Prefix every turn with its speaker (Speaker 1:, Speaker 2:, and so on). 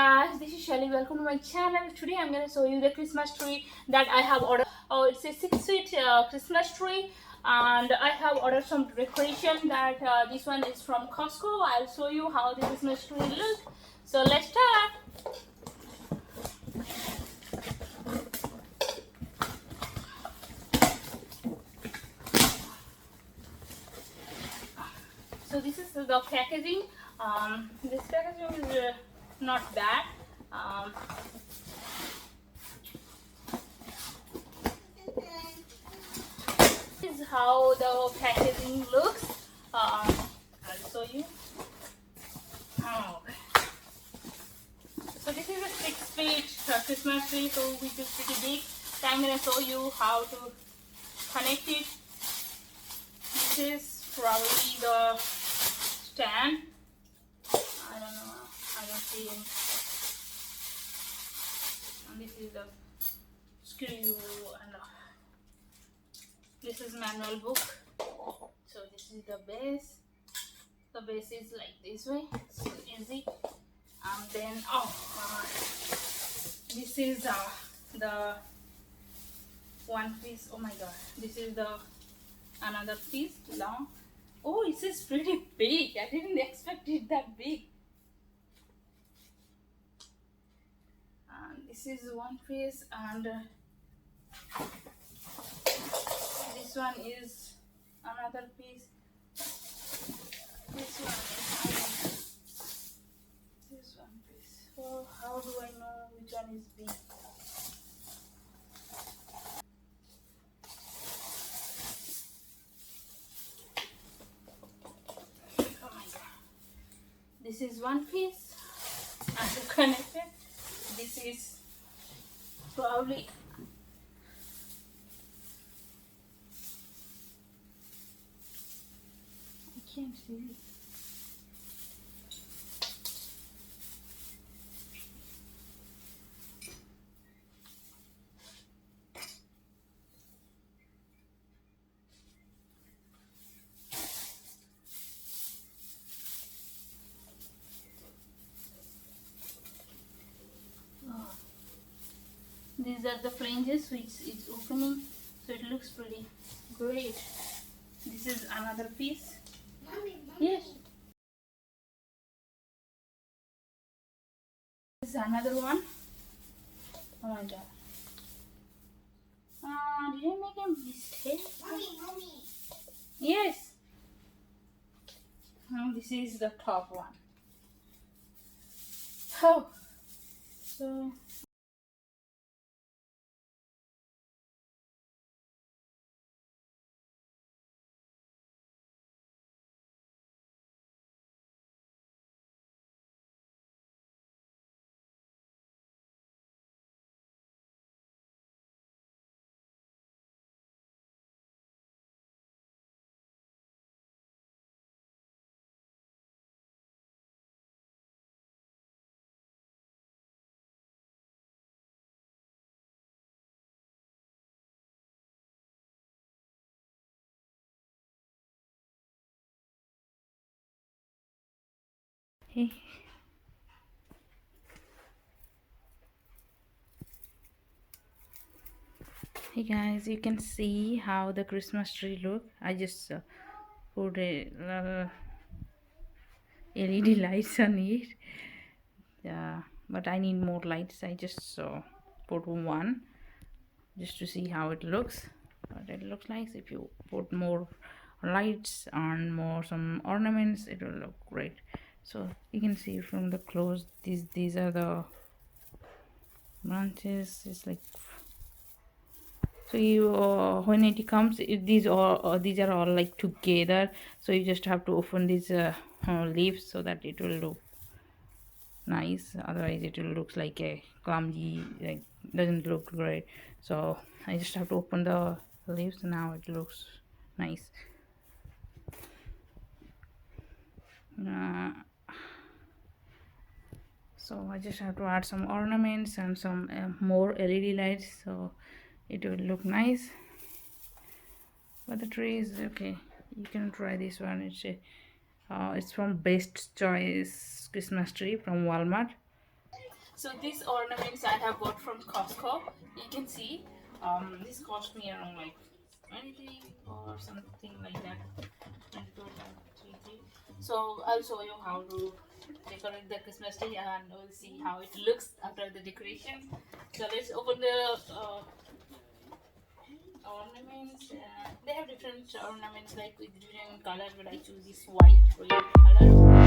Speaker 1: Guys, this is Shelly. Welcome to my channel. Today I'm gonna show you the Christmas tree that I have ordered. Oh, it's a 6 feet Christmas tree, and I have ordered some decoration. That this one is from Costco. I'll show you how the Christmas tree looks. So let's start. So this is the packaging. This packaging is not bad. This is how the packaging looks. I'll show you. Oh. So this is a 6 feet Christmas tree, so which is pretty big. So I'm gonna show you how to connect it. This is probably the stand. I don't know. I don't see it. And this is the screw, and this is manual book. So this is the base. The base is like this way. So easy. And then this is the one piece. Oh my god, this is the another piece long. Oh, this is pretty big. I didn't expect it that big. And this is one piece, and this one is another piece. This one is this one piece. So how do I know which one is big? Oh my god. This is one piece and connected. This is probably I can't see it. These are the flanges which is opening, so it looks pretty great. This is another piece. Mommy. Yes. This is another one. Oh my god. Did I make a mistake? Mommy. Yes. And this is the top one. Oh. So. Hey. Hey guys, you can see how the Christmas tree look. I just put a LED lights on it. Yeah, but I need more lights. I just put one just to see how it looks. But it looks like if you put more lights and more some ornaments, it will look great. So you can see from the close, these are the branches. It's like, so you when it comes, these are all like together, so you just have to open these leaves so that it will look nice. Otherwise it will look like a clumsy, like doesn't look great. So I just have to open the leaves. Now it looks nice. So I just have to add some ornaments and some more LED lights, so it will look nice. But the tree is okay. You can try this one. It's from Best Choice Christmas tree from Walmart. So these ornaments I have bought from Costco. You can see, this cost me around like 23 or something like that. 22, 23. So I'll show you how to decorate the Christmas tree, and we'll see how it looks after the decoration. So let's open the ornaments. They have different ornaments like with different colors, but I choose this white red color.